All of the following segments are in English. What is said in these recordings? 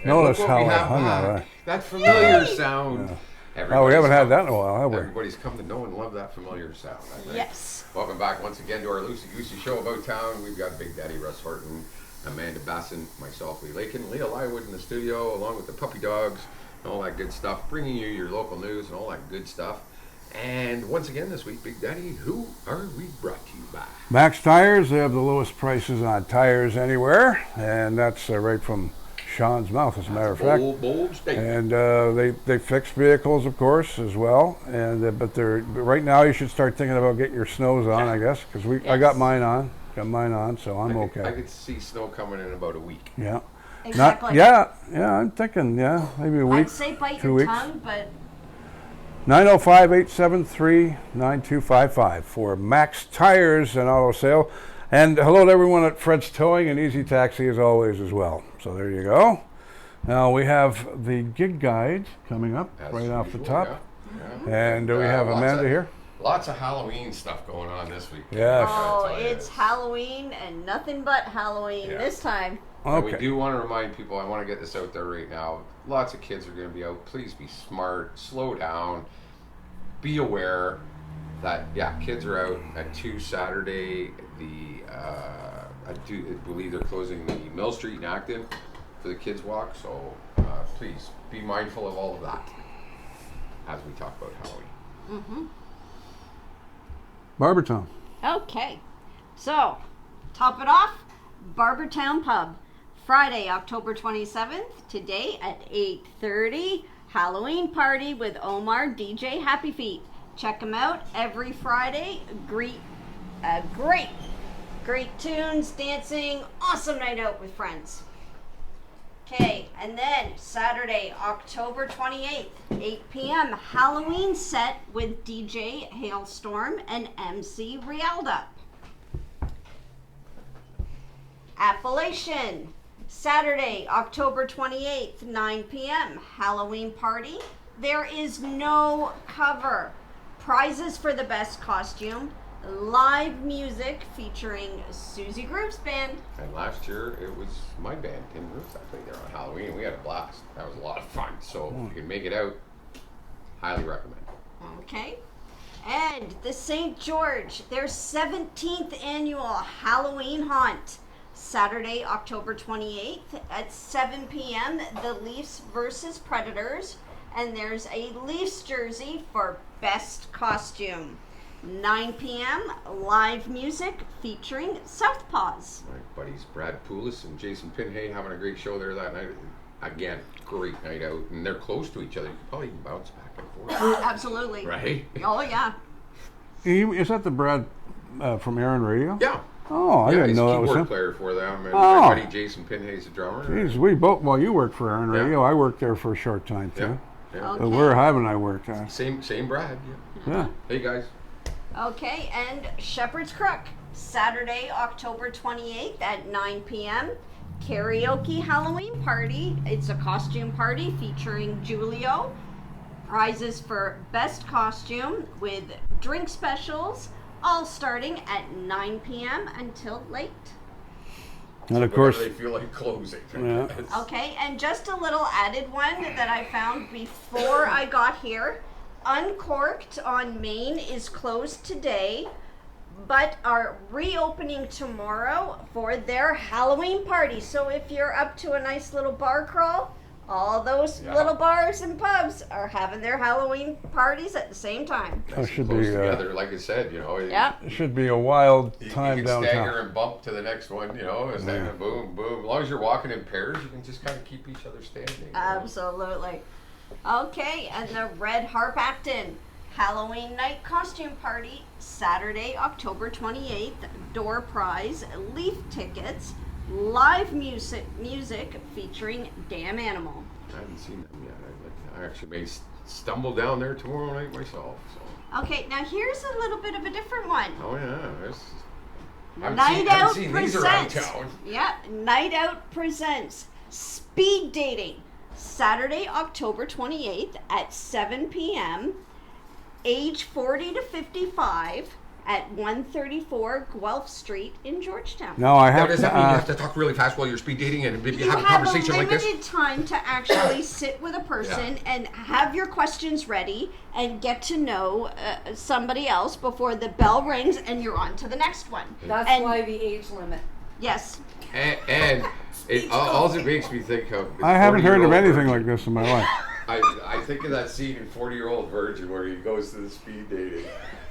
Notice look what how we I have hung back. out. That familiar sound. Oh, we haven't had that in a while, have we? Everybody's come to know and love that familiar sound, I think. Yes. Welcome back once again to our Loosey Goosey show about town. We've got Big Daddy Russ Horton, Amanda Basson, myself, Lee Lakin, Leah Lywood in the studio, along with the puppy dogs and all that good stuff, bringing you your local news and all that good stuff. And once again this week, Big Daddy, who are we brought to you by? Max Tires. They have the lowest prices on tires anywhere, and that's right from Sean's mouth, as a matter of fact. Bold statement. And they fix vehicles, of course, as well. And but right now you should start thinking about getting your snows on, I guess, because I got mine on. So I'm okay. I could see snow coming in about a week. Yeah. Exactly. I'm thinking, maybe a week. I'd say bite 2 your weeks. tongue, but 905-873-9255 for Max Tires and Auto Sale. And hello to everyone at Fred's Towing and Easy Taxi as always as well. So there you go. Now we have the gig guide coming up right off the top. Yeah. And we have Amanda here. Lots of Halloween stuff going on this week. Yes. oh, it's Halloween and nothing but Halloween this time. And we Okay. do want to remind people, I want to get this out there right now. Lots of kids are going to be out. Please be smart, slow down, be aware that, kids are out at 2 Saturday. I believe they're closing the Mill Street in Acton for the kids walk. So please be mindful of all of that as we talk about Halloween. Mm-hmm. Barbertown. Okay, so top it off, Barbertown Pub, Friday, October 27th, today at 8:30, Halloween party with Omar, DJ Happy Feet. Check them out every Friday. Great tunes, dancing, awesome night out with friends. Okay, and then Saturday, October 28th, 8 p.m., Halloween set with DJ Hailstorm and MC Rialda. Appalachian, Saturday, October 28th, 9 p.m., Halloween party. There is no cover. Prizes for the best costume. Live music featuring Susie Group's band. And last year it was my band, Tim Roofs, that played there on Halloween. We had a blast. That was a lot of fun. So if you can make it out, highly recommend. Okay. And the St. George, their 17th annual Halloween haunt. Saturday, October 28th at 7 p.m. The Leafs versus Predators. And there's a Leafs jersey for best costume. 9 p.m. live music featuring Southpaws. My buddies Brad Poulis and Jason Pinhay having a great show there that night. Again, great night out, and they're close to each other. You can probably bounce back and forth. Absolutely. Right? Oh, yeah. Is that the Brad from Aaron Radio? Yeah. Oh, I didn't he's know a that was keyboard him. player for them, and Oh. my buddy Jason Pinhay's a drummer. Jeez, we both. Well, you worked for Aaron Yeah. Radio. I worked there for a short time too. Yeah. Okay. But where haven't I worked? Same Brad. Yeah. Hey guys. Okay, and Shepherd's Crook, Saturday, October 28th at 9 p.m. Karaoke Halloween party. It's a costume party featuring Julio. Prizes for best costume with drink specials, all starting at 9 p.m. until late. And of course, they feel like closing. Yeah. Okay, and just a little added one that I found before I got here. Uncorked on Main is closed today, but are reopening tomorrow for their Halloween party. So if you're up to a nice little bar crawl, all those little bars and pubs are having their Halloween parties at the same time. it should Close be. together, like I said, Yeah. It should be a wild You time can downtown. stagger and bump to the next one, and then boom, boom. As long as you're walking in pairs, you can just kind of keep each other standing. you know? Absolutely. Okay, and the Red Harp Acton Halloween night costume party, Saturday, October 28th. Door prize, leaf tickets, live music featuring Damn Animal. I haven't seen them yet. I actually may stumble down there tomorrow night myself. So. Okay, now here's a little bit of a different one. Oh yeah, Night Out seen these around presents. town. Yeah, Night Out presents speed dating. Saturday, October 28th at 7 p.m. Age 40 to 55. at 134 Guelph Street in Georgetown. No, I Now, have does to. that mean you have to talk really fast while you're speed dating and maybe You have a have conversation a like this? limited time to actually sit with a person and have your questions ready and get to know somebody else before the bell rings and you're on to the next one. That's And- why the age limit. Yes. And all it makes me think of. Is I haven't heard of 40-year-old anything virgin. like this in my life. I think of that scene in 40-Year-Old Virgin where he goes to the speed dating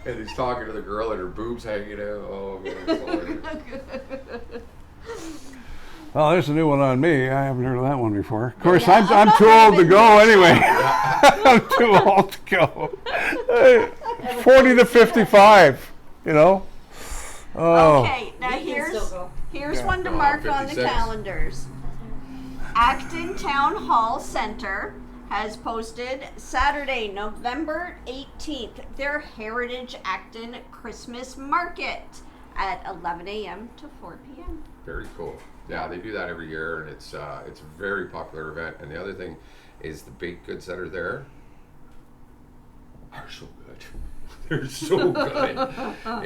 and he's talking to the girl and her boobs hanging out. Oh man, it's hilarious. Well, there's a new one on me. I haven't heard of that one before. Of course, Yeah, I'm not too old to even go this anyway. I'm too old to go. 40 to 55, you know? Oh. Okay, now We can still go. here's Yeah. one to No, mark on the 56. calendars. Acton Town Hall Center has posted Saturday, November 18th, their Heritage Acton Christmas Market at 11 a.m. to 4 p.m. Very cool. Yeah, they do that every year, and it's a very popular event. And the other thing is the baked goods that are there are so good. They're so good.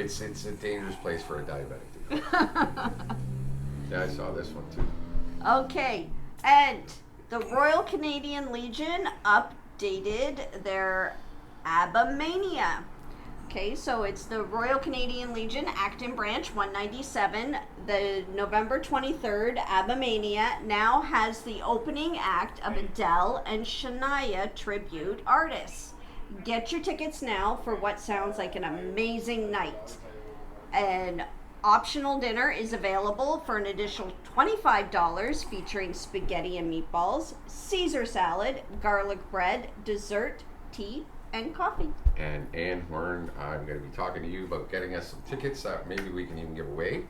It's a dangerous place for a diabetic to go. Yeah, I saw this one too. Okay, and the Royal Canadian Legion updated their Abamania. Okay, so it's the Royal Canadian Legion Acton Branch 197. The November 23rd Abamania now has the opening act of Adele and Shania tribute artists. Get your tickets now for what sounds like an amazing night. An optional dinner is available for an additional $25 featuring spaghetti and meatballs, Caesar salad, garlic bread, dessert, tea, and coffee. And Ann Horn, I'm going to be talking to you about getting us some tickets that maybe we can even give away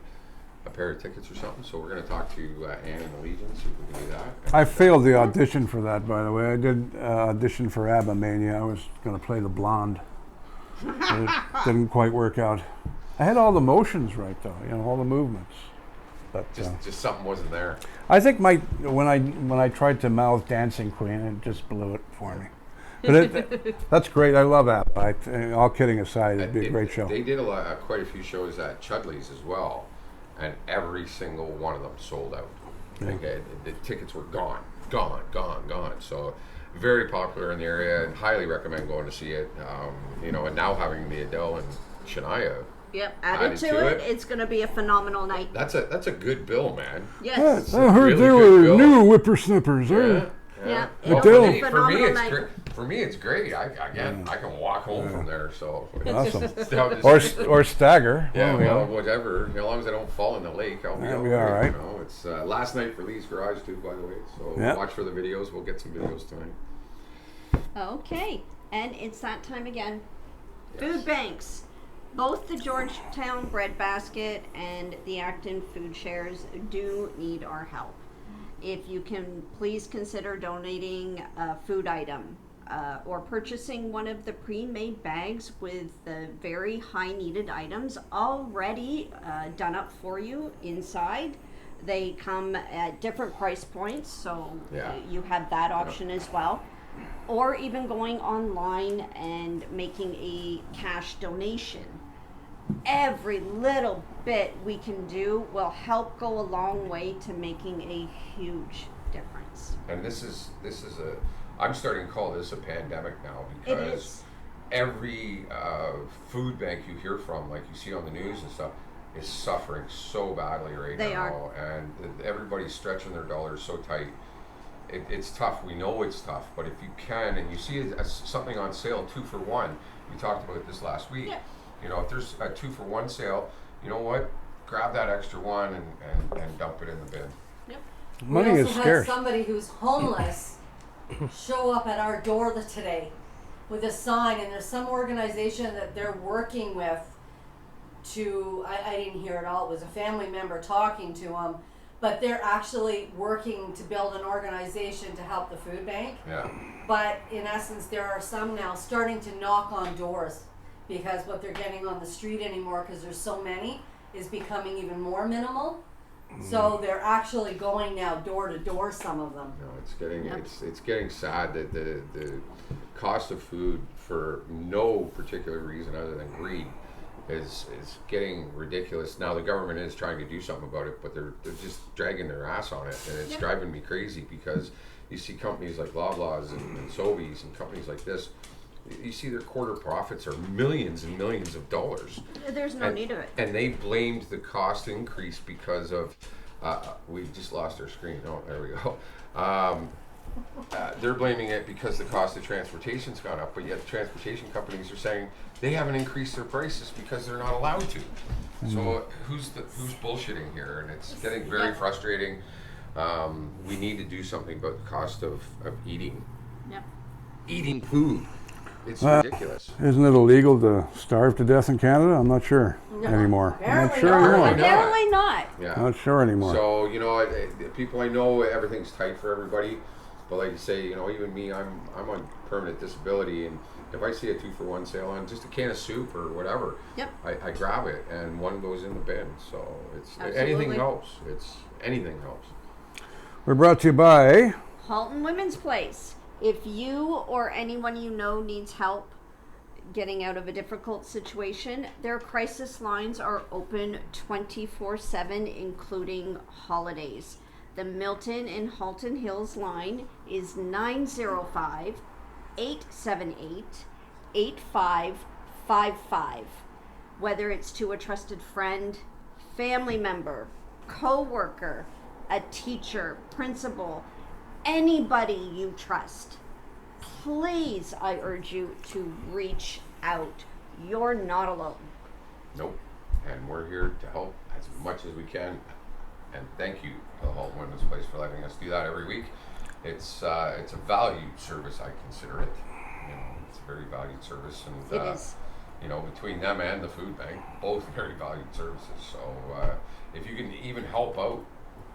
a pair of tickets or something. So we're going to talk to Ann and the Legion, see if we can do that. I failed the audition for that, by the way. I did audition for Abamania. I was going to play the blonde. But it didn't quite work out. I had all the motions right, though, you know, all the movements. But Just something wasn't there. I think when I tried to mouth Dancing Queen, it just blew it for me. But that's great. I love ABBA. All kidding aside, it'd be a great show. They did quite a few shows at Chudley's as well, and every single one of them sold out. Yeah. Like, the tickets were gone. So very popular in the area, and highly recommend going to see it. You know, and now having the Adele and Shania, Yep, added to it. It's going to be a phenomenal night. that's a good bill, man. Yes. I heard really they good were bill. new whippersnippers. Yeah. Well, Adele. for me, Phenomenal it's night. great. For me, it's great. I can walk home from there. So Awesome. down the Or street. or stagger. Yeah, There we well, go. whatever. As long as I don't fall in the lake, I'll be That'll all be all right. You know, it's last night for Lee's Garage too, by the way. So Yep. watch for the videos. We'll get some videos tonight. Okay, and it's that time again. Yes. Food banks. Both the Georgetown Breadbasket and the Acton Food Shares do need our help. If you can, please consider donating a food item or purchasing one of the pre-made bags with the very high needed items already done up for you inside. They come at different price points, so Yeah. you have that option as well. Or even going online and making a cash donation. Every little bit we can do will help go a long way to making a huge difference. And this is I'm starting to call this a pandemic now It because is. every food bank you hear from, like you see on the news and stuff, is suffering so badly right They now. are. And everybody's stretching their dollars so tight. It's tough. We know it's tough, but if you can, and you see something on sale, 2 for 1. We talked about this last week. Yeah. You know, if there's a 2 for 1 sale, you know what? Grab that extra one and dump it in the bin. Yep. Money we is also scarce. had somebody who's homeless show up at our door today with a sign, and there's some organization that they're working with to, I didn't hear it all, it was a family member talking to them, but they're actually working to build an organization to help the food bank. Yeah. But in essence, there are some now starting to knock on doors because what they're getting on the street anymore, because there's so many, is becoming even more minimal. So they're actually going now door to door, some of them. No, it's getting Yep. it's getting sad that the cost of food for no particular reason other than greed is getting ridiculous. Now the government is trying to do something about it, but they're just dragging their ass on it, and it's driving me crazy because you see companies like Loblaws and Sobeys and companies like this. You see their quarter profits are millions and millions of dollars. There's no need of it. And they blamed the cost increase because of we just lost our screen. Oh, there we go. They're blaming it because the cost of transportation's gone up, but yet the transportation companies are saying they haven't increased their prices because they're not allowed to. So who's bullshitting here? And it's getting very frustrating. We need to do something about the cost of eating. Yep. Eating food. It's ridiculous. Isn't it illegal to starve to death in Canada? I'm not sure anymore. I'm not sure anymore. Apparently not. Yeah. Not sure anymore. So, you know, people, I know everything's tight for everybody, but like you say, you know, even me, I'm on permanent disability, and if I see a 2-for-1 sale on just a can of soup or whatever, I grab it, and one goes in the bin. So it's anything helps. Anything helps. We're brought to you by Halton Women's Place. If you or anyone you know needs help getting out of a difficult situation, their crisis lines are open 24/7, including holidays. The Milton and Halton Hills line is 905-878-8555. Whether it's to a trusted friend, family member, co-worker, a teacher, principal, anybody you trust, please, I urge you to reach out. You're not alone. Nope. And we're here to help as much as we can. And thank you to the Halton Women's Place for letting us do that every week. It's a valued service, I consider it. You know, it's a very valued service, and It is. you know, between them and the food bank, both very valued services. So if you can even help out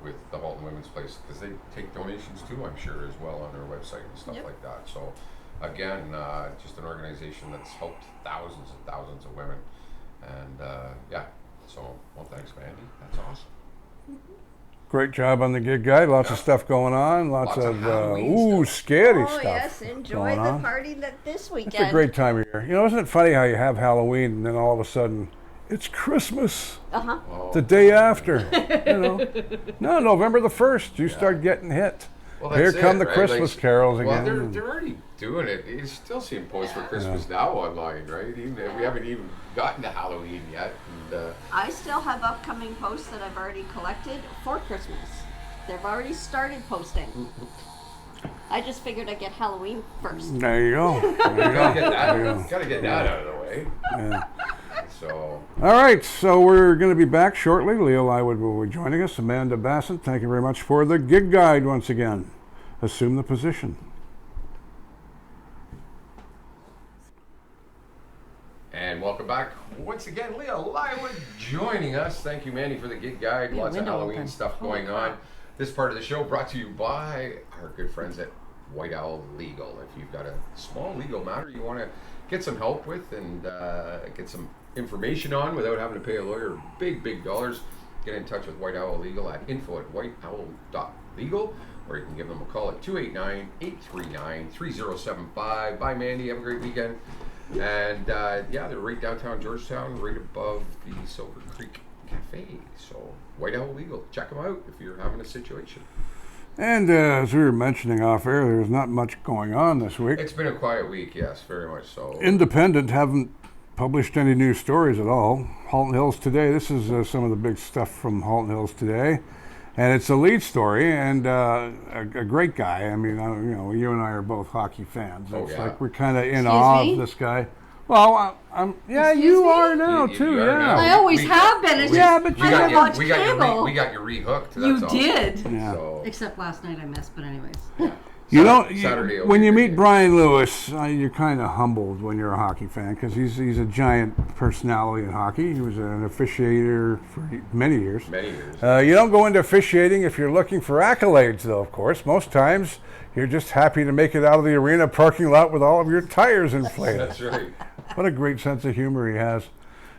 with the Halton Women's Place, because they take donations too, I'm sure, as well on their website and stuff like that. So again, just an organization that's helped thousands and thousands of women. And so, well, thanks, Mandy. That's awesome. Great job on the gig guide. Lots of stuff going on. Lots of Halloween stuff. scary Oh stuff. yes, enjoy going the on. party this weekend. It's a great time of year. You know, isn't it funny how you have Halloween and then all of a sudden it's Christmas Oh. the day after? You know, no, November the 1st, you start getting hit. Well, Here that's come it, the right? Christmas carols again. Well, they're already doing it. You still seeing posts for Christmas now online, right? Even if we haven't even gotten to Halloween yet. And, I still have upcoming posts that I've already collected for Christmas. They've already started posting. I just figured I'd get Halloween first. There you go. There you gotta go. get that. There you go. Gotta get that out of the way. Yeah. So All right, so we're going to be back shortly. Leah Lywood will be joining us. Amanda Bassett, thank you very much for the gig guide once again. Assume the position. and welcome back once again, Leah Lywood joining us. Thank you, Mandy, for the gig guide. Lots of Halloween stuff going on. This part of the show brought to you by our good friends at White Owl Legal. If you've got a small legal matter you want to get some help with and get some information on without having to pay a lawyer big dollars, get in touch with White Owl Legal at info@whiteowl.legal, or you can give them a call at 289-839-3075. Bye, Mandy. Have a great weekend. And they're right downtown Georgetown, right above the Silver Creek Cafe. So White Owl Legal, check them out if you're having a situation. And as we were mentioning off air, there's not much going on this week. It's been a quiet week, yes, very much so. Independent haven't published any new stories at all. Halton Hills Today, this is some of the big stuff from Halton Hills Today. And it's a lead story, and a great guy. I mean, you and I are both hockey fans. Oh, It's yeah. like we're kind of in Excuse awe me? of this guy. Well, I'm. Yeah, Excuse you me? are now You too. are Yeah. now. I always have been. It's Yeah, just, but you I got don't your- watch cable. we got you rehooked. You That's all. did. Yeah. So, Except last night I missed, but anyways. You know, Saturday will when be you a good meet game. Brian Lewis, you're kind of humbled when you're a hockey fan because he's a giant personality in hockey. He was an officiator for many years. Many years. You don't go into officiating if you're looking for accolades, though, of course. Most times, you're just happy to make it out of the arena parking lot with all of your tires inflated. That's right. What a great sense of humor he has.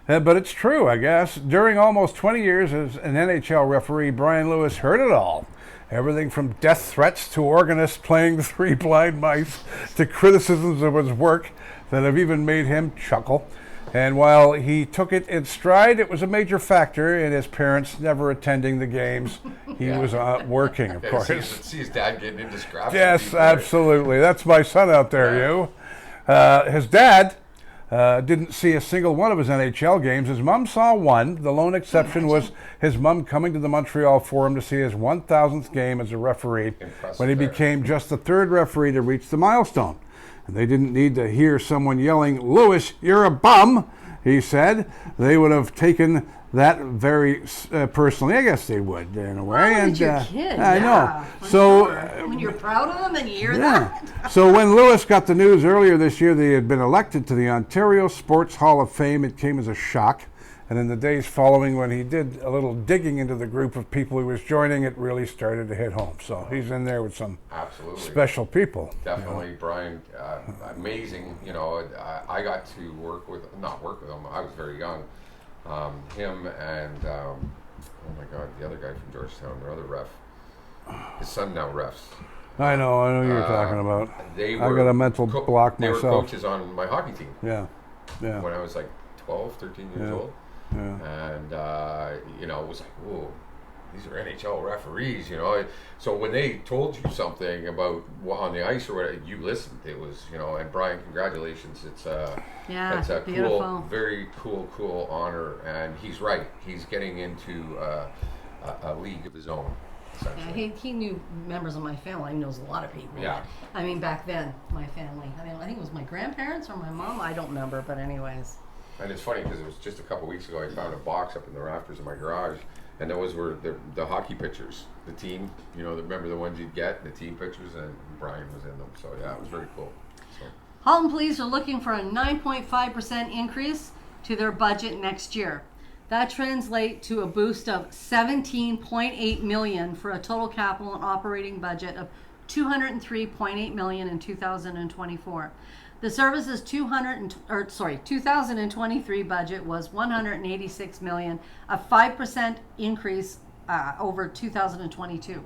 But it's true, I guess. During almost 20 years as an NHL referee, Brian Lewis heard it all. Everything from death threats to organists playing the Three Blind Mice to criticisms of his work that have even made him chuckle. And while he took it in stride, it was a major factor in his parents never attending the games. He was working, of course. See his dad getting into scraps. Yes, absolutely. That's my son out there, you. His dad didn't see a single one of his NHL games. His mom saw one. The lone exception was his mom coming to the Montreal Forum to see his 1,000th game as a referee when he became just the third referee to reach the milestone. And they didn't need to hear someone yelling, "Lewis, you're a bum," he said. They would have taken that very personally. I guess they would, in a way. Well, and it's your kid. I know. For So sure. When you're proud of them and you hear that. So when Lewis got the news earlier this year that he had been elected to the Ontario Sports Hall of Fame, it came as a shock. And in the days following, when he did a little digging into the group of people he was joining, it really started to hit home. So he's in there with some special people. Definitely, Brian, amazing. You know, I got to not work with him. I was very young. Him and oh my God, the other guy from Georgetown, the other ref. His son now refs. I know who you're talking about. I got a mental block myself. They were coaches on my hockey team. Yeah. When I was like 12, 13 years old. Yeah. And, you know, it was like, whoa, these are NHL referees, you know. So when they told you something about on the ice or whatever, you listened. It was, you know, and Brian, congratulations. It's a beautiful. Cool, very cool honor. And he's right. He's getting into a league of his own. Yeah, he knew members of my family. He knows a lot of people. Yeah. I mean, back then, my family. I mean, I think it was my grandparents or my mom. I don't remember, but anyways. And it's funny because it was just a couple weeks ago I found a box up in the rafters of my garage, and those were the hockey pictures. The team, you know, remember the ones you'd get, the team pictures, and Brian was in them. So yeah, it was very cool. So. Halton Police are looking for a 9.5% increase to their budget next year. That translates to a boost of $17.8 million for a total capital and operating budget of $203.8 million in 2024. The service's 2023 budget was $186 million, a 5% increase over 2022.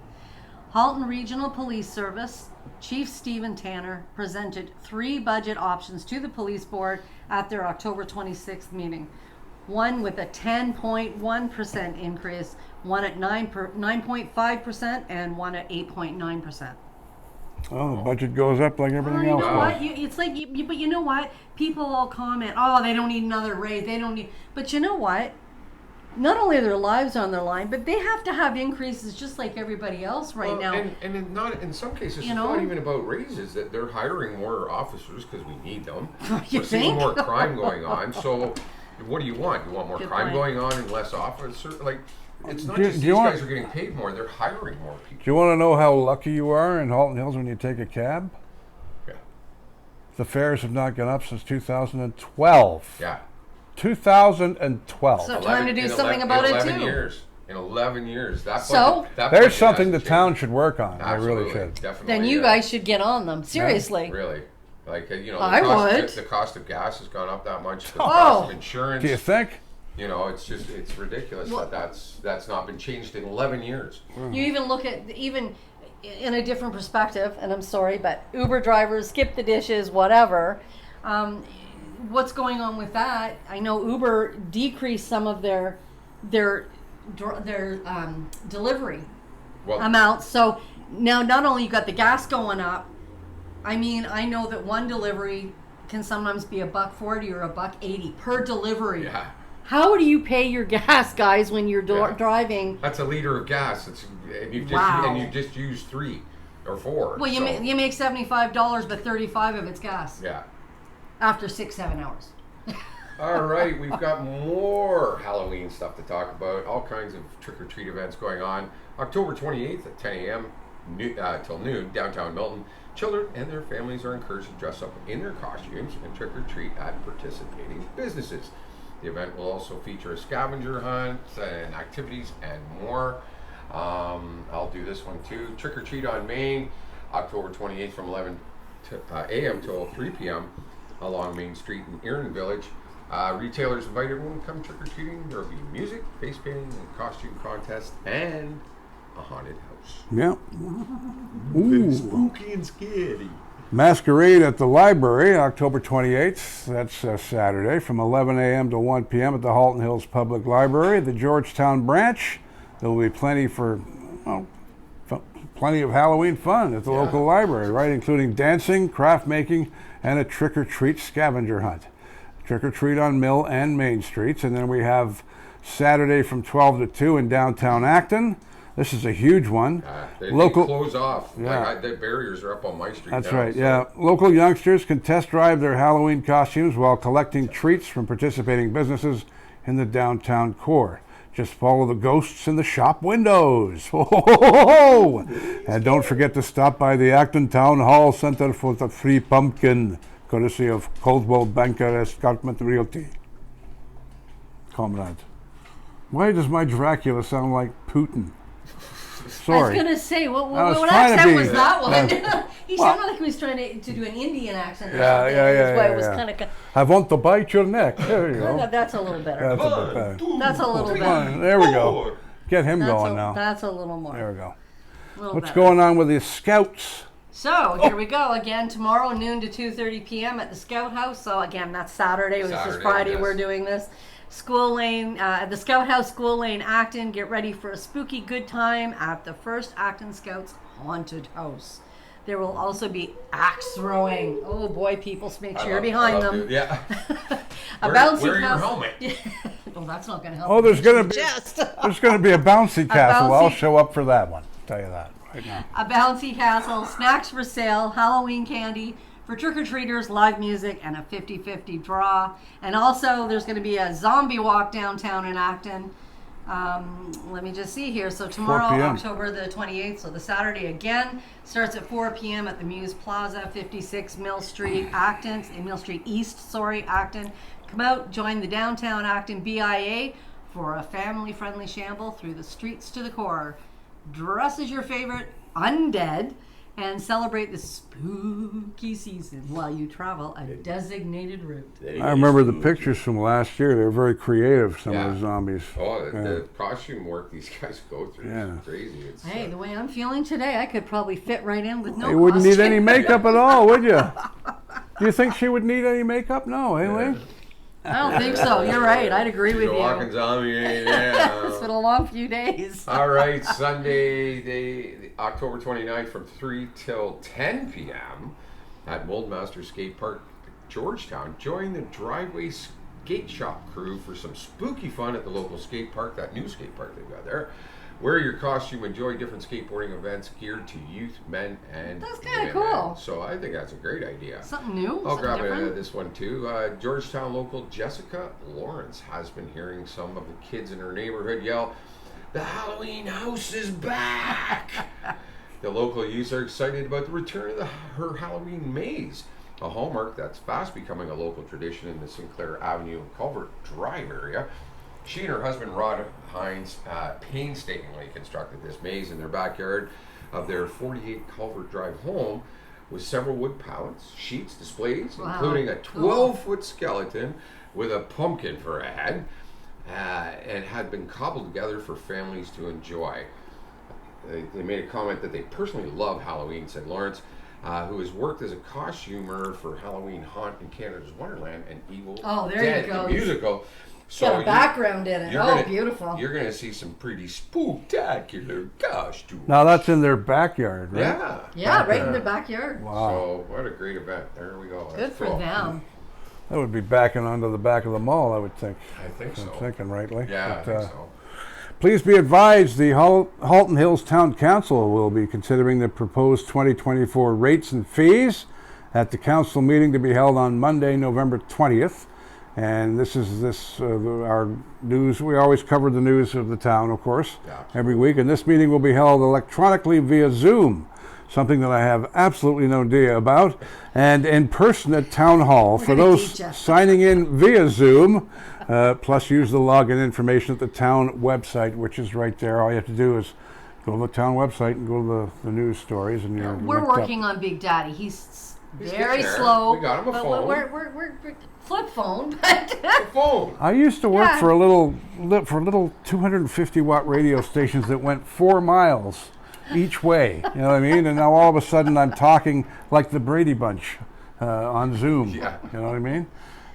Halton Regional Police Service Chief Stephen Tanner presented 3 budget options to the police board at their October 26th meeting. One with a 10.1% increase, one at 9.5%, and one at 8.9%. Oh, the budget goes up like everything else. You know what? It's like, but you know what? People all comment, "Oh, they don't need another raise. They don't need." But you know what? Not only are their lives on their line, but they have to have increases just like everybody else now. And in some cases, it's not even about raises. That they're hiring more officers because we need them. We're seeing more crime going on. So, what do you want? You want more crime going on and less officers? Like. It's not just these guys are getting paid more, they're hiring more people. Do you want to know how lucky you are in Halton Hills when you take a cab? Yeah. The fares have not gone up since 2012. Yeah. 2012. So time to do something about it too. In 11 years. There's something the town should work on. Absolutely, they really should. Definitely. Then you guys should get on them. Seriously. Yeah, really. Like, you know, the cost of gas has gone up that much. The cost of insurance. Do you think? You know, it's ridiculous that that's not been changed in 11 years. You even look at, even in a different perspective, and I'm sorry, but Uber drivers, skip the dishes, whatever. What's going on with that? I know Uber decreased some of their delivery amounts. So now not only you got the gas going up, I mean, I know that one delivery can sometimes be $1.40 or $1.80 per delivery. Yeah. How do you pay your gas, guys, when you're driving? That's a liter of gas. And you just use 3 or 4. Well, you make $75, but $35 of it's gas. Yeah. After 6-7 hours. All right, we've got more Halloween stuff to talk about. All kinds of trick-or-treat events going on. October 28th at 10 a.m. Till noon, downtown Milton. Children and their families are encouraged to dress up in their costumes and trick-or-treat at participating businesses. The event will also feature a scavenger hunt and activities and more. I'll do this one too. Trick or Treat on Main, October 28th from 11 a.m. till 3 p.m. along Main Street in Erin Village. Retailers invite everyone to come trick or treating. There will be music, face painting, and costume contest, and a haunted house. Yeah. Ooh. Spooky and scary. Masquerade at the library, October 28th. That's Saturday from 11 a.m. to 1 p.m. at the Halton Hills Public Library. The Georgetown branch, there will be plenty of Halloween fun at the local library, right? Including dancing, craft making, and a trick-or-treat scavenger hunt. Trick-or-treat on Mill and Main Streets. And then we have Saturday from 12 to 2 in downtown Acton. This is a huge one. They Local close off. Yeah. The barriers are up on my street. That's now, right, so- yeah. Local youngsters can test drive their Halloween costumes while collecting treats from participating businesses in the downtown core. Just follow the ghosts in the shop windows. Ho, ho, ho, ho, ho. And don't forget to stop by the Acton Town Hall Center for the free pumpkin, courtesy of Coldwell Banker Escarpment Realty. Comrade. Why does my Dracula sound like Putin? I was Sorry. gonna say, what I was what trying to accent be- was that one? He well- sounded like he was trying to do an Indian accent. Or Yeah, something. yeah, That's why yeah, it was yeah. kind of. I want to bite your neck. There you go. That's a little better. That's a bit better. That's a little better. Fine, there we go. Get him going now. That's a little more. There we go. Little What's better. going on with the Scouts? So here we go again tomorrow, noon to 2:30 p.m. at the Scout House. So again, that's Saturday. This is Saturday, Friday. yes. We're doing this. School Lane at the Scout House, School Lane, Acton. Get ready for a spooky good time at the First Acton Scouts Haunted House. There will also be axe throwing. Oh boy, people, make sure you're behind them. Yeah. A Wear bouncy your castle. helmet. Well, that's not going to help. Oh, there's going to be Just there's going to be a bouncy castle. I'll bouncy- show up for that one. Tell you that right now. a bouncy castle, snacks for sale, Halloween candy for trick-or-treaters, live music, and a 50-50 draw. And also, there's going to be a zombie walk downtown in Acton. Let me just see here. So tomorrow, 4 p.m. October the 28th, so the Saturday again, starts at 4 p.m. at the Muse Plaza, 56 Mill Street, Acton, Mill Street East, Acton. Come out, join the downtown Acton BIA for a family-friendly shamble through the streets to the core. Dress as your favorite undead and celebrate the spooky season while you travel a designated route. I remember the pictures from last year. They were very creative, some Yeah. of the zombies. Oh, Yeah. the costume work these guys go through Yeah. is crazy. It's, Hey, the way I'm feeling today, I could probably fit right in with no You wouldn't need costume. any makeup at all, would you? Do you think she would need any makeup? No, anyway. I don't think so. You're right. I'd agree she's with a you. walking zombie. It's Yeah. been a long few days. All right, Sunday, October 29th from 3 till 10 p.m. at Moldmaster Skate Park, Georgetown. Join the Driveway Skate Shop crew for some spooky fun at the local skate park, that new skate park they've got there. Wear your costume, enjoy different skateboarding events geared to youth, men, and That's kinda women. cool. So I think that's a great idea. Something new. I'll something grab different. this one too. Georgetown local Jessica Lawrence has been hearing some of the kids in her neighborhood yell, "The Halloween house is back!" The local youths are excited about the return of her Halloween maze, a hallmark that's fast becoming a local tradition in the Sinclair Avenue and Culvert Drive area. She and her husband Rod Hines painstakingly constructed this maze in their backyard of their 48 Culvert Drive home with several wood pallets, sheets, displays, Wow. including a 12-foot skeleton with a pumpkin for a head, and had been cobbled together for families to enjoy. They made a comment that they personally love Halloween, said Lawrence, who has worked as a costumer for Halloween Haunt in Canada's Wonderland and Evil Oh, there you Dead, go. the musical. Got a background in it. you're Oh, gonna- beautiful. You're going to see some pretty spectacular costumes. Now that's in their backyard, right? Yeah. Yeah, right in the backyard. Wow. So what a great event. There we go. Good That's for cool. them. That would be backing onto the back of the mall, I would think. I think If I'm so. thinking rightly. Yeah, I But, think so. Please be advised, the Halton Hills Town Council will be considering the proposed 2024 rates and fees at the council meeting to be held on Monday, November 20th. And this is our news. We always cover the news of the town, of course, Yeah. every week. And this meeting will be held electronically via Zoom, something that I have absolutely no idea about, and in person at Town Hall. For gonna those teach ya. signing in via Zoom, plus use the login information at the town website, which is right there. All you have to do is go to the town website and go to the news stories, and you're We're linked up. working on Big Daddy. He's He's very getting there. slow. We got him a but phone. We're flip phone, but Phone. I used to work Yeah. for a little 250 watt radio stations that went 4 miles each way. You know what I mean? And now all of a sudden I'm talking like the Brady Bunch on Zoom. Yeah. You know what I mean?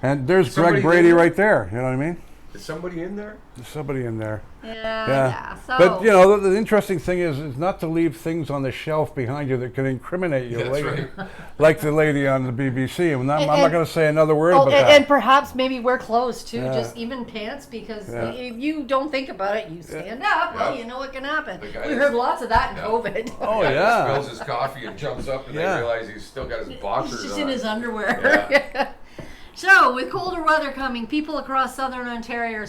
And there's Somebody Greg Brady there? right there. You know what I mean? Is somebody in there? There's somebody in there. Yeah. So, But, you know, the interesting thing is not to leave things on the shelf behind you that can incriminate you That's later. right. Like the lady on the BBC. I'm not And- going to say another word Oh, about that. and perhaps maybe wear clothes too, Yeah. just even pants, because Yeah. if you don't think about it, you stand up. Well, Yeah. you know what can happen. The guy We is- heard lots of that in Yeah. COVID. Oh, The guy yeah. spills his coffee and jumps up, and Yeah. they realize he's still got his boxers He's just on. in his underwear. So, with colder weather coming, people across southern Ontario are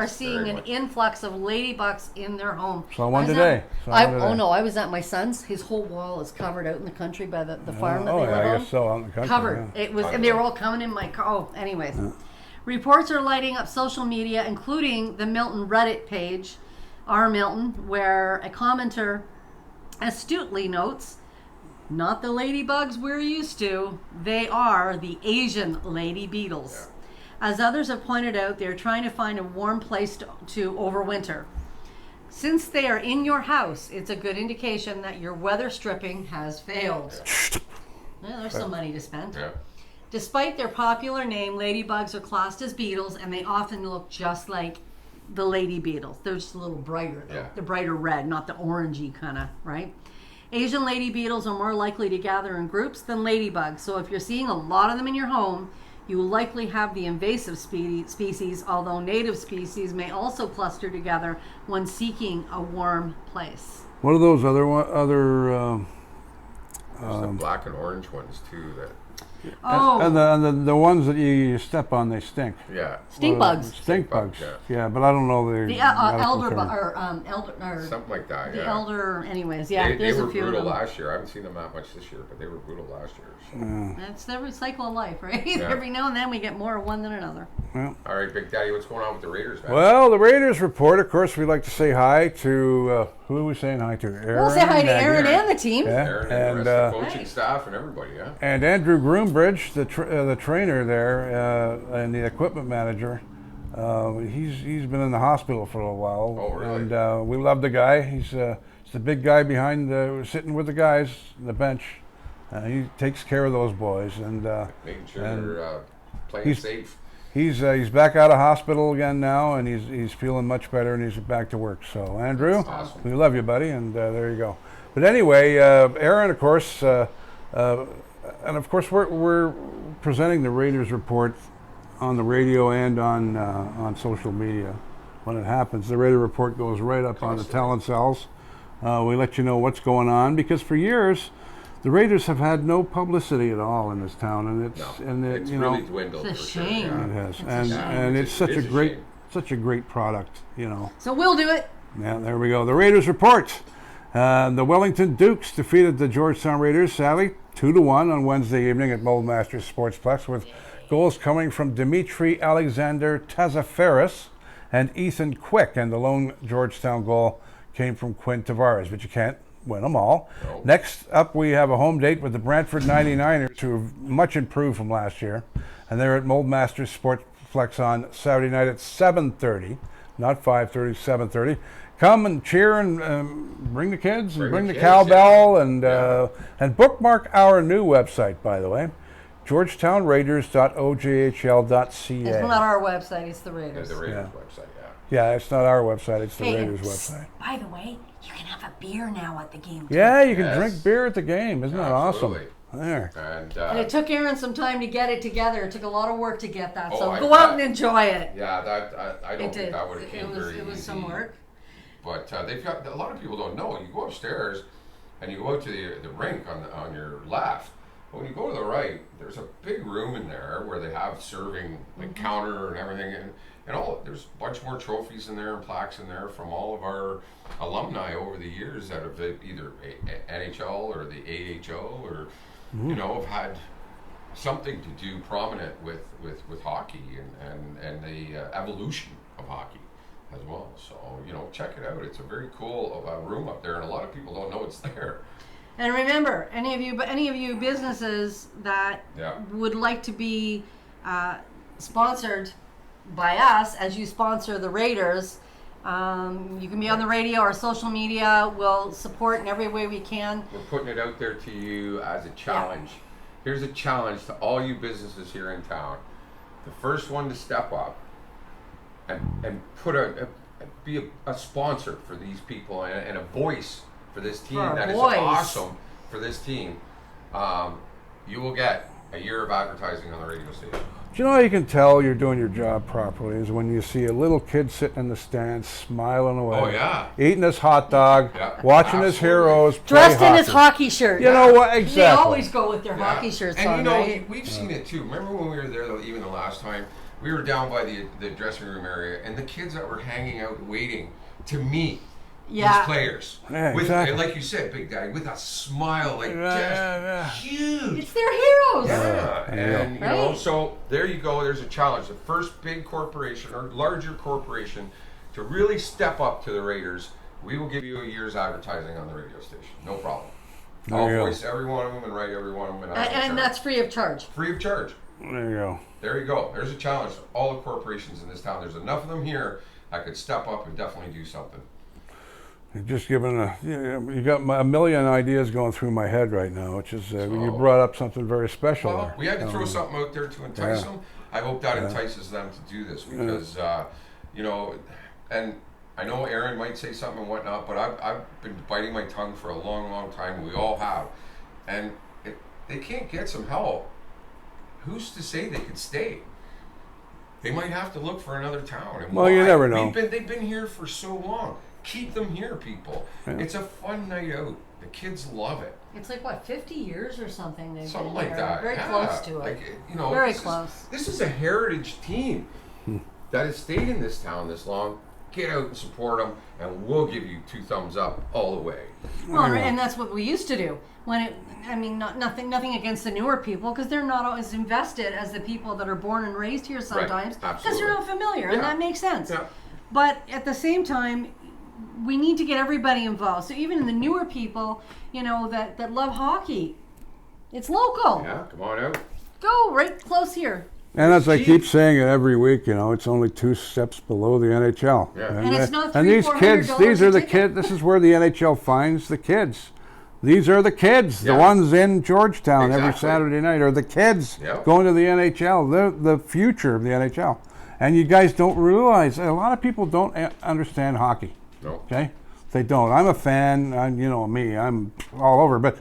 seeing very an much. influx of ladybugs in their home. Saw one I was today. Saw one today. Oh no, I was at my son's. His whole wall is covered out in the country by the farm that Oh, they yeah, live I on. guess so, out in the country. Covered. yeah. It was, and they were all coming in my car. Oh, anyways. Reports are lighting up social media, including the Milton Reddit page, R Milton, where a commenter astutely notes, not the ladybugs we're used to, they are the Asian lady beetles. As others have pointed out, they're trying to find a warm place to overwinter. Since they are in your house, it's a good indication that your weather stripping has failed. Well, there's some money to spend. Yeah. Despite their popular name, ladybugs are classed as beetles, and they often look just like the lady beetles. They're just a little brighter, though. Yeah. The brighter red, not the orangey kind of, right? Asian lady beetles are more likely to gather in groups than ladybugs, so if you're seeing a lot of them in your home, you will likely have the invasive species, although native species may also cluster together when seeking a warm place. What are those other There's the black and orange ones too. That Oh, and the ones that you step on, they stink. yeah, stink bugs. Stink bugs. bugs, Yeah, but I don't know the The medical elder, term. or something like that. the Yeah. elder, anyways, yeah, They there's were a few of brutal them. last year. I haven't seen them that much this year, but they were brutal last year. So. That's the cycle of life, right? Yeah. Every now and then we get more of one than another. All right, Big Daddy, what's going on with the Raiders, man? Well, the Raiders report, of course, we'd like to say hi to, who are we saying hi to? Aaron. We'll say hi to Aaron Maggie. and the team. Yeah, Aaron and, and, the rest of the coaching Right. staff and everybody, yeah. and Andrew Groombridge, the trainer there, and the equipment manager. He's been in the hospital for a while. Oh, really? And we love the guy. He's the big guy behind sitting with the guys on the bench. He takes care of those boys, and Making sure and they're playing he's- safe. he's back out of hospital again now, and he's feeling much better, and he's back to work. So Andrew, Awesome. we love you, buddy, and there you go. But anyway, Aaron, of course, and of course we're presenting the Raiders report on the radio and on social media. When it happens, the Raider report goes right up on the talent cells. We let you know what's going on, because for years the Raiders have had no publicity at all in this town, and It's you really know, dwindled. It's a for sure, shame. yeah. it has, It's a and shame. and it's It is a such a great product, you know. So we'll do it. Yeah, there we go. The Raiders report. The Wellington Dukes defeated the Georgetown Raiders, sadly, 2-1 on Wednesday evening at Mold Masters Sportsplex, with goals coming from Dimitri Alexander Tazaferis and Ethan Quick, and the lone Georgetown goal came from Quinn Tavares, but you can't win them all. No. Next up, we have a home date with the Brantford 99ers, who have much improved from last year, and they're at Mold Masters Sportsplex on Saturday night at 7:30, not 5:30, 7:30. Come and cheer and bring the kids and bring the kids, cowbell yeah. and bookmark our new website, by the way, georgetownraiders.ojhl.ca. It's not our website, it's the Yeah, Raiders. the Raiders Yeah. website, yeah. Yeah, it's not our website, it's the Hey, Raiders and website. by the way, you can have a beer now at the game. Yeah, you can Yes. drink beer at the game. Isn't that Absolutely. awesome? There. And And it took Aaron some time to get it together. It took a lot of work to get that. Oh, So I go out bet. and enjoy it. yeah, that I It don't think did. that would have came very It was easy. some work. But they've got a lot of people don't know. You go upstairs, and you go out to the rink on your left. But when you go to the right, there's a big room in there where they have serving, like counter and everything, and all. There's a bunch more trophies in there and plaques in there from all of our alumni over the years that have either NHL or the AHO or you know have had something to do prominent with hockey and the evolution of hockey as well. So, you know, check it out. It's a very cool room up there, and a lot of people don't know it's there. And remember, any of you businesses that Yeah. would like to be sponsored by us, as you sponsor the Raiders, You can be on the radio or social media. We'll support in every way we can. We're putting it out there to you as a challenge. Here's a challenge to all you businesses here in town. The first one to step up and be a sponsor for these people and a voice for this team that is awesome for this team. You will get a year of advertising on the radio station. Do you know how you can tell you're doing your job properly is when you see a little kid sitting in the stands smiling away. Oh, yeah. Eating his hot dog, Yeah, watching his absolutely. heroes play Dressed in hockey. his hockey shirt. You know what? Exactly. They always go with their Yeah. hockey shirts and on, you know, right? we've seen it too. Remember when we were there, even the last time, we were down by the dressing room area, and the kids that were hanging out waiting to meet these players. Yeah, with, exactly. and like you said, big guy, with a smile, like just huge. It's their heroes. Yeah, and you know, Right. so there you go. There's a challenge. The first big corporation or larger corporation to really step up to the Raiders. We will give you a year's advertising on the radio station. No problem. There I'll you go. voice every one of them and write every one of them. And that's free of charge. free of charge. There you go. There you go. There's a challenge to all the corporations in this town. There's enough of them here that could step up and definitely do something. You're just giving you got a million ideas going through my head right now, which is you brought up something very special. Well, there. we had to throw something out there to entice Yeah. them. I hope that entices them to do this because, you know, and I know Aaron might say something and whatnot, but I've been biting my tongue for a long, long time. We all have. And if they can't get some help, who's to say they could stay? They might have to look for another town. And Well, you never know. They've been here for so long. Keep them here, people. Yeah. It's a fun night out. The kids love it. It's like, what, 50 years or something they've Something been like here. that. Very yeah. close to it. Like, you know, Very this close. This is a heritage team that has stayed in this town this long. Get out and support them, and we'll give you 2 thumbs up all the way. Well, and that's what we used to do. Nothing against the newer people, because they're not always invested as the people that are born and raised here sometimes, because absolutely. they're not familiar, and Yeah. that makes sense. Yeah. But at the same time, we need to get everybody involved. So even the newer people, you know, that love hockey, it's local. Yeah, come on out. Go right close here. And as I keep saying it every week, you know, it's only 2 steps below the NHL. Yeah. And it's not and these kids, $300-$400 these are a the ticket. kids. This is where the NHL finds the kids. These are the kids. The Yeah. ones in Georgetown every Exactly. Saturday night are the kids Yep. going to the NHL. They're the future of the NHL. And you guys don't realize, a lot of people don't understand hockey. No. Okay? They don't. I'm a fan. You know me. I'm all over. But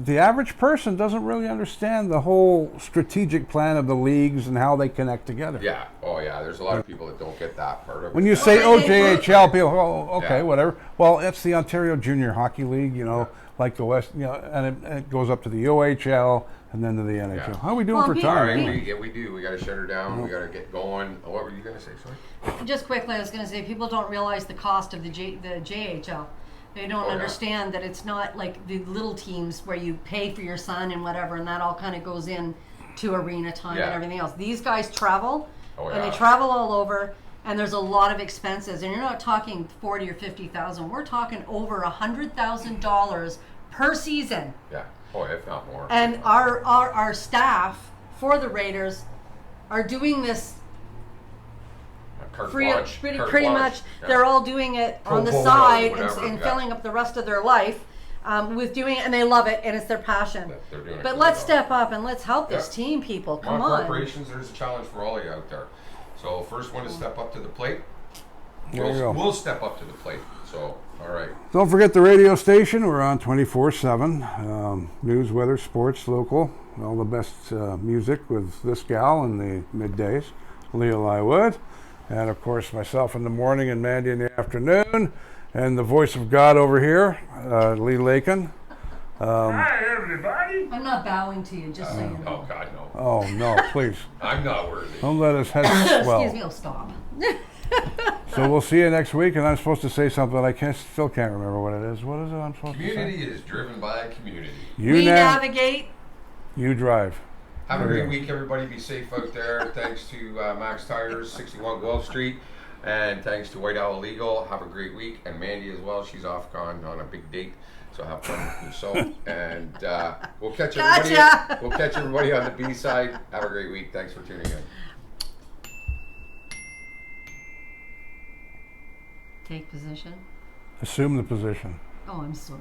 the average person doesn't really understand the whole strategic plan of the leagues and how they connect together. Yeah. Oh, yeah. There's a lot of people that don't get that part of it. When you say OJHL, people, oh, okay, Yeah. whatever. Well, it's the Ontario Junior Hockey League, you know, like the West, you know, and it goes up to the OHL and then to the NHL. Yeah. How are we doing Well, for people- All right, time? we do. We got to shut her down. We got to get going. Oh, what were you going to say? Sorry. Just quickly, I was going to say, people don't realize the cost of the JHL. They don't Oh, yeah. understand that it's not like the little teams where you pay for your son and whatever, and that all kind of goes in to arena time Yeah. and everything else. These guys travel, Oh, and yeah. they travel all over, and there's a lot of expenses. And you're not talking 40 or 50,000. We're talking over $100,000 per season. Yeah. Oh, if not more. And our staff for the Raiders are doing this Carte pretty blanche. Carte pretty blanche. much. Yeah. They're all doing it Pro on the bono, side whatever, and yeah. filling up the rest of their life with doing it, and they love it, and it's their passion. They're doing it But for let's themselves. step up and let's help this Yeah. team, people. Come Come on, on. corporations, there's a challenge for all of you out there. So first one to step up to the plate. There you go. We'll step up to the plate. So, all right. Don't forget the radio station. We're on 24/7. News, weather, sports, local. All the best music with this gal in the middays, Leah Lywood. And of course, myself in the morning and Mandy in the afternoon. And the voice of God over here, Lee Lakin. Hi, everybody. I'm not bowing to you, just so you know. Oh, God, no. Oh, no, please. I'm not worthy. Don't let his head Excuse me, swell. oh, stop. So we'll see you next week. And I'm supposed to say something. I still can't remember what it is. What is it I'm supposed to say? Community is driven by community. You navigate. You drive. Have a There you great go. week, everybody. Be safe out there. Thanks to Max Tires, 61 Guelph Street. And thanks to White Owl Legal. Have a great week. And Mandy as well. She's off on a big date. So have fun with yourself. And we'll catch everybody. Gotcha. We'll catch everybody on the B side. Have a great week. Thanks for tuning in. Take position. Assume the position. Oh, I'm sorry.